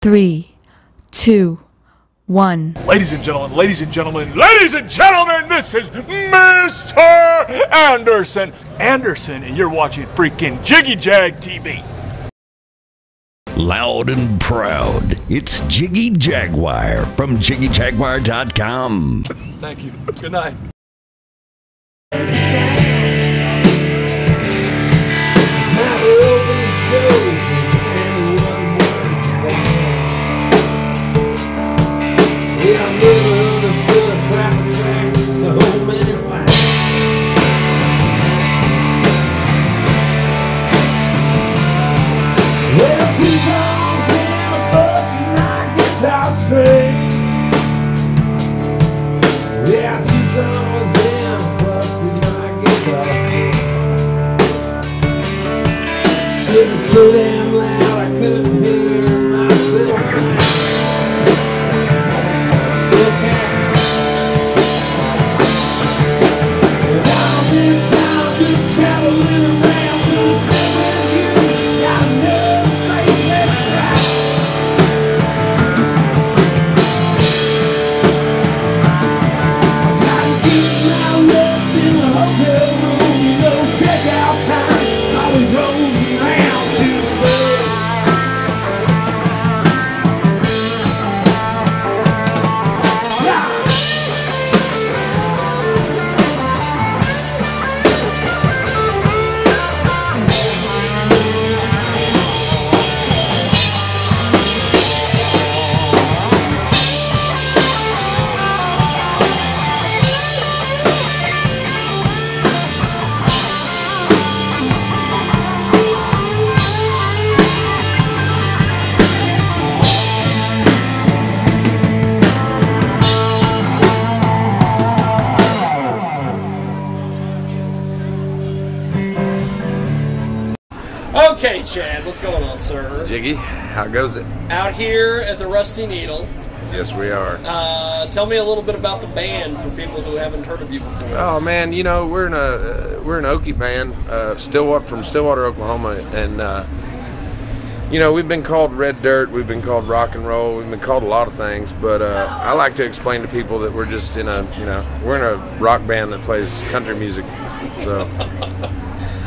3, 2, 1. Ladies and gentlemen, ladies and gentlemen, ladies and gentlemen, this is Mr. Anderson. And you're watching freaking Jiggy Jag TV. Loud and proud, it's Jiggy Jaguar from JiggyJaguar.com. Thank you. Good night. So damn loud I couldn't hear myself. Still can't. And all this time just traveling around to stay with you. Got another place that's right. I'm tired of getting out lost in the hotel room. You know, check out time always rolls around. Okay, Chad, what's going on, sir? Jiggy, how goes it? Out here at the Rusty Needle. Yes, we are. Tell me a little bit about the band for people who haven't heard of you before. Oh man, you know we're an Okie band, from Stillwater, Oklahoma, and you know we've been called Red Dirt, we've been called rock and roll, we've been called a lot of things, but I like to explain to people that we're just we're in a rock band that plays country music, so.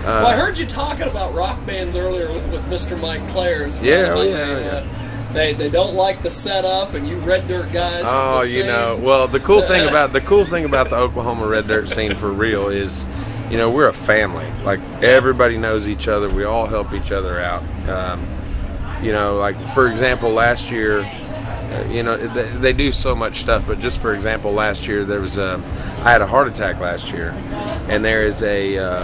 Well, I heard you talking about rock bands earlier with Mr. Mike Clares. Yeah. They don't like the setup, and you Red Dirt guys. Oh, you know, well, the cool thing about the Oklahoma Red Dirt scene for real is, you know, we're a family. Like everybody knows each other. We all help each other out. You know, like for example, last year, you know, they do so much stuff. But just for example, last year there was I had a heart attack last year, and there is a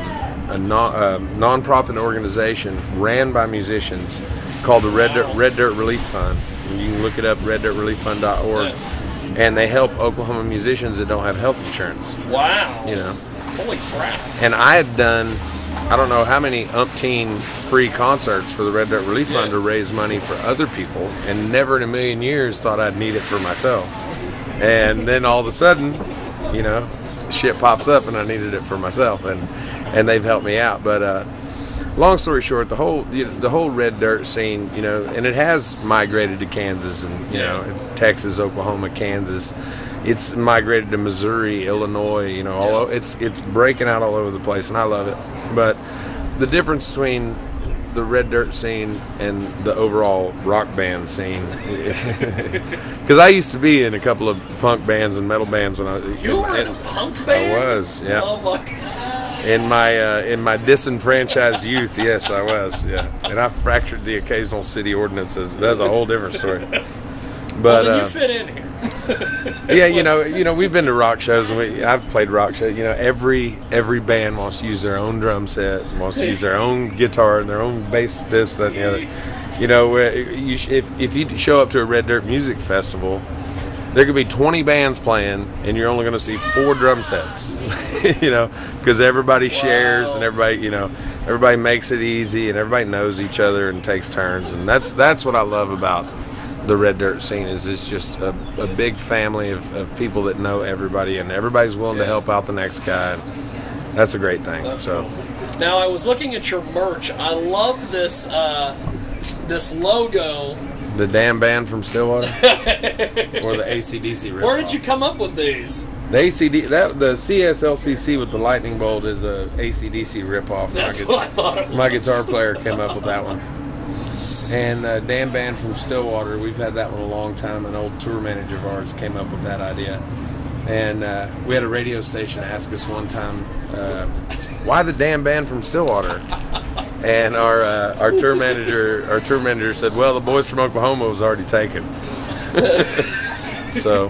non-profit organization ran by musicians called the Red Dirt Relief Fund. And you can look it up, reddirtrelieffund.org, and they help Oklahoma musicians that don't have health insurance. Wow. You know. Holy crap. And I had done, I don't know how many umpteen free concerts for the Red Dirt Relief Fund to raise money for other people, and never in a million years thought I'd need it for myself. And then all of a sudden, you know, shit pops up and I needed it for myself, and they've helped me out. But long story short, the whole Red Dirt scene, you know, and it has migrated to Kansas, and you know, it's Texas, Oklahoma, Kansas. It's migrated to Missouri, Illinois. You know, it's breaking out all over the place, and I love it. But the difference between the Red Dirt scene and the overall rock band scene, because I used to be in a couple of punk bands and metal bands when I was. You were in a punk band? I was, yeah. Oh my God. In my disenfranchised youth, yes, I was, yeah. And I fractured the occasional city ordinances. That's a whole different story. But well, then you fit in here. Yeah, you know, we've been to rock shows, and I've played rock shows. You know, every band wants to use their own drum set, wants to use their own guitar and their own bass, this, that, and the other. You know, if you show up to a Red Dirt Music Festival, there could be 20 bands playing, and you're only going to see 4 drum sets. You know, because everybody shares, and everybody makes it easy, and everybody knows each other and takes turns, and that's what I love about the Red Dirt scene. Is it's just a big family of people that know everybody, and everybody's willing to help out the next guy. That's a great thing. That's so cool. Now, I was looking at your merch. I love this this logo The damn band from Stillwater? Or the AC/DC ripoff? Where did you come up with these? The the CSLCC with the lightning bolt is a AC/DC ripoff. That's what I thought it was. My guitar player came up with that one. And damn band from Stillwater, we've had that one a long time. An old tour manager of ours came up with that idea. And we had a radio station ask us one time, why the damn band from Stillwater? And our tour manager said, well, the boys from Oklahoma was already taken. So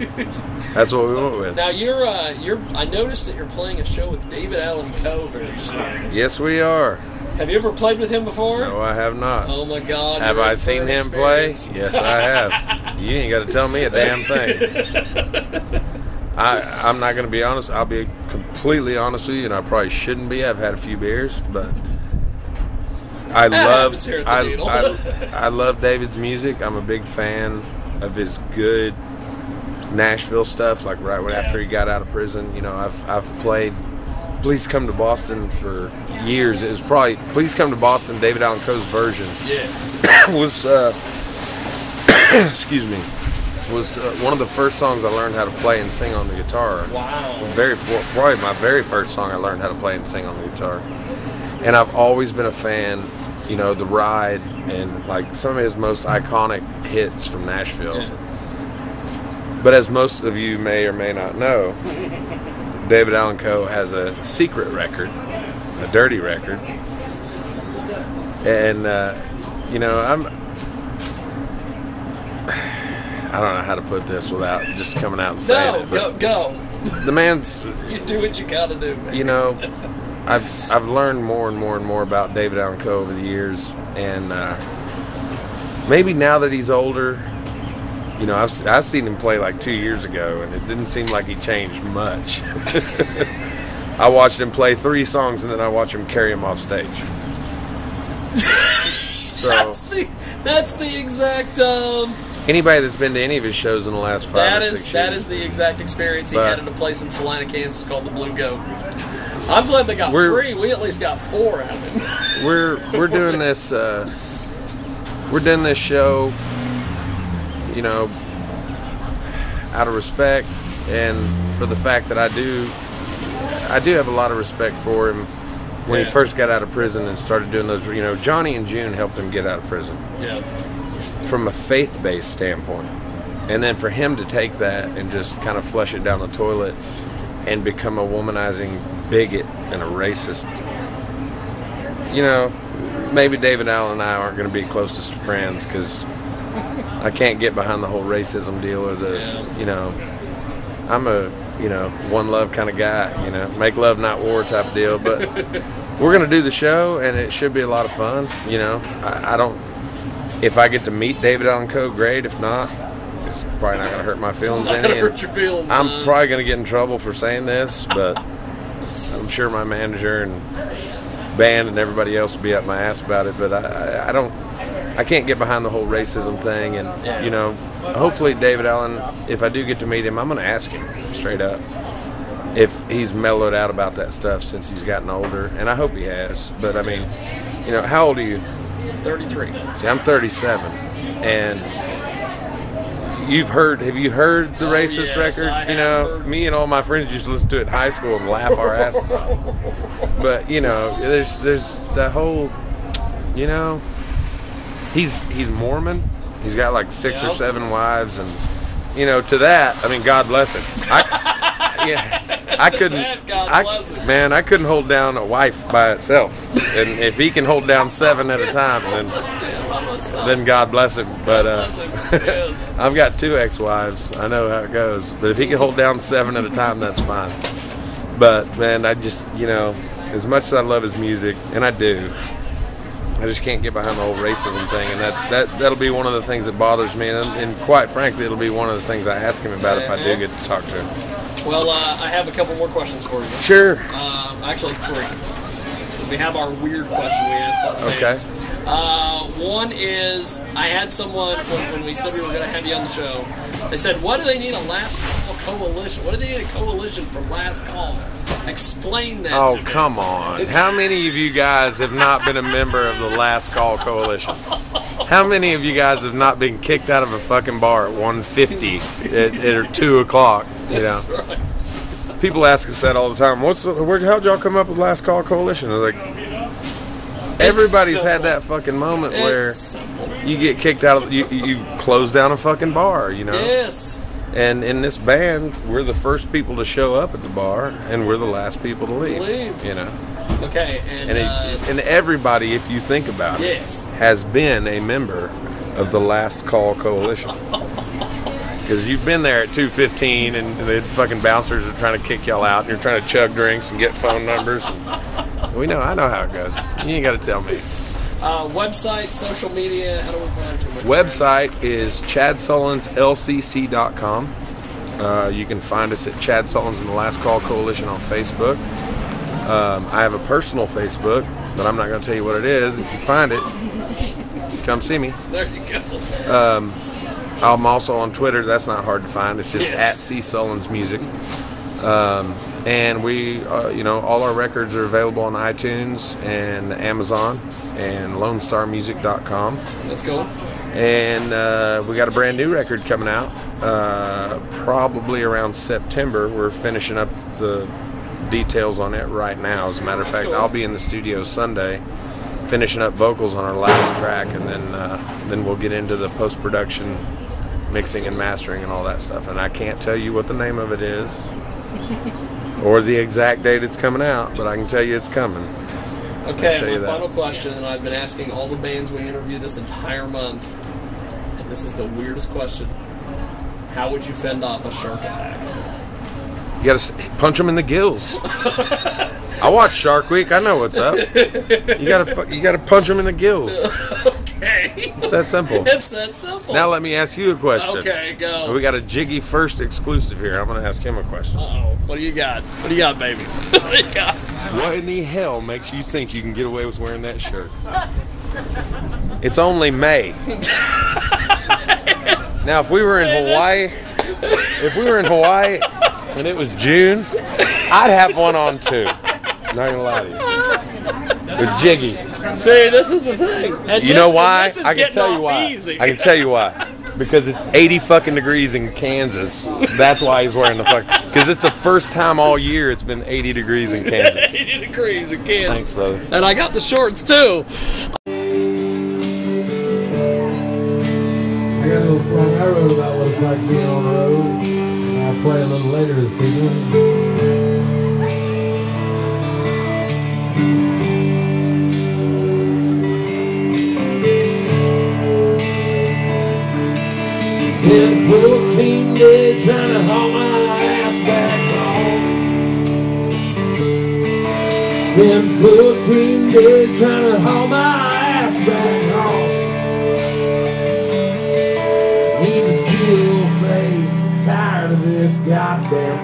that's what we went with. Now I noticed that you're playing a show with David Allen Coe very soon. Yes, we are. Have you ever played with him before? No, I have not. Oh my God! Have I seen him play? Yes, I have. You ain't got to tell me a damn thing. I'm not going to be honest. I'll be completely honest with you, and I probably shouldn't be. I've had a few beers, but I love David's music. I'm a big fan of his good Nashville stuff. Like right after he got out of prison, you know, I've played Please Come to Boston for years. It was probably Please Come to Boston, David Allen Coe's version. Yeah. Was excuse me. Was one of the first songs I learned how to play and sing on the guitar. Wow. Probably my very first song I learned how to play and sing on the guitar. And I've always been a fan, you know, The Ride and like some of his most iconic hits from Nashville. Yeah. But as most of you may or may not know, David Allen Coe has a secret record, a dirty record. And, you know, I don't know how to put this without just coming out and saying it. Go. The man's... You do what you gotta do, man. You know, I've learned more and more and more about David Allen Coe over the years. And maybe now that he's older, you know, I've seen him play like 2 years ago, and it didn't seem like he changed much. I watched him play 3 songs, and then I watched him carry him off stage. So that's the exact... Anybody that's been to any of his shows in the last 5 or 6 years. That is the exact experience he had at a place in Salina, Kansas called the Blue Goat. I'm glad they got 3. We at least got 4 out of him. We're doing this. We're doing this show, you know, out of respect and for the fact that I do have a lot of respect for him when he first got out of prison and started doing those. You know, Johnny and June helped him get out of prison. Yeah. From a faith-based standpoint, and then for him to take that and just kind of flush it down the toilet and become a womanizing bigot and a racist, you know, maybe David Allen and I aren't going to be closest friends because I can't get behind the whole racism deal or the, you know, I'm a, you know, one love kind of guy, you know, make love not war type of deal, but we're going to do the show and it should be a lot of fun, you know. I don't. If I get to meet David Allen Coe, great. If not, it's probably not going to hurt my feelings any. It's not going to hurt your feelings. I'm probably going to get in trouble for saying this, but I'm sure my manager and band and everybody else will be up my ass about it. But I can't get behind the whole racism thing. And, you know, hopefully David Allen, if I do get to meet him, I'm going to ask him straight up if he's mellowed out about that stuff since he's gotten older. And I hope he has. But, I mean, you know, how old are you? 33. See, I'm 37, and have you heard the racist record? You know, me and all my friends used to listen to it in high school and laugh our asses off. But, you know, there's that whole, you know, he's Mormon. He's got like 6 or 7 wives, and, you know, to that, I mean, God bless him. I couldn't hold down a wife by itself, and if he can hold down 7 at a time, then God bless him. But I've got 2 ex-wives. I know how it goes. But if he can hold down 7 at a time, that's fine. But man, I just, you know, as much as I love his music, and I do, I just can't get behind the whole racism thing, and that'll be one of the things that bothers me, and quite frankly, it'll be one of the things I ask him about if I do get to talk to him. Well, I have a couple more questions for you. Sure. Actually, 3. We have our weird question we ask all the bands. One is, I had someone, when we said we were going to have you on the show, they said, what do they need a last call coalition? What do they need a coalition for last call? Explain that Oh, to me. come on. How many of you guys have not been a member of the Last Call Coalition? How many of you guys have not been kicked out of a fucking bar at 1:50 at 2 o'clock? You know? That's right. People ask us that all the time. How'd y'all come up with Last Call Coalition? I was like, everybody's simple. had that fucking moment where It's simple. you get kicked out of, you close down a fucking bar, you know? Yes. And in this band, we're the first people to show up at the bar, and we're the last people to leave. You know? Okay, And everybody, if you think about it, yes. has been a member of the Last Call Coalition. Because you've been there at 2:15, and the fucking bouncers are trying to kick y'all out, and you're trying to chug drinks and get phone numbers. I know how it goes. You ain't got to tell me. Website, social media, how do we find you? Website is chadsullinslcc.com. You can find us at Chad Sullins and the Last Call Coalition on Facebook. I have a personal Facebook, but I'm not going to tell you what it is. If you find it, come see me. There you go. I'm also on Twitter. That's not hard to find. It's just Yes. at C Sullins Music. And we, all our records are available on iTunes and Amazon and LoneStarMusic.com. Let's go. And we got a brand new record coming out probably around September. We're finishing up the details on it right now. As a matter of fact, cool. I'll be in the studio Sunday finishing up vocals on our last track, and then we'll get into the post-production mixing and mastering and all that stuff. And I can't tell you what the name of it is or the exact date it's coming out, but I can tell you it's coming. Okay, tell you my that. final question, and I've been asking all the bands we interviewed this entire month, and this is the weirdest question. How would you fend off a shark attack? You gotta punch them in the gills. I watch Shark Week. I know what's up. You gotta punch them in the gills. Okay. It's that simple. It's that simple. Now let me ask you a question. Okay, go. We got a Jiggy first exclusive here. I'm gonna ask him a question. Uh-oh. What do you got? What do you got, baby? What do you got? What in the hell makes you think you can get away with wearing that shirt? It's only May. Now, if we were in Hawaii, and it was June, I'd have one on too. Not gonna lie to you. With Jiggy. See, this is the thing. And You know why? This is I can getting tell you off why. Easy. I can tell you why. Because it's 80 fucking degrees in Kansas. That's why he's wearing the fuck. Because it's the first time all year it's been 80 degrees in Kansas. 80 degrees in Kansas. Thanks, brother. And I got the shorts too. I got a little song I wrote about what it's like being on the road. And I'll play a little later this evening. Been 14 days trying to haul my ass back home. Been 14 days trying to haul my ass back home. Need to see your face, tired of this goddamn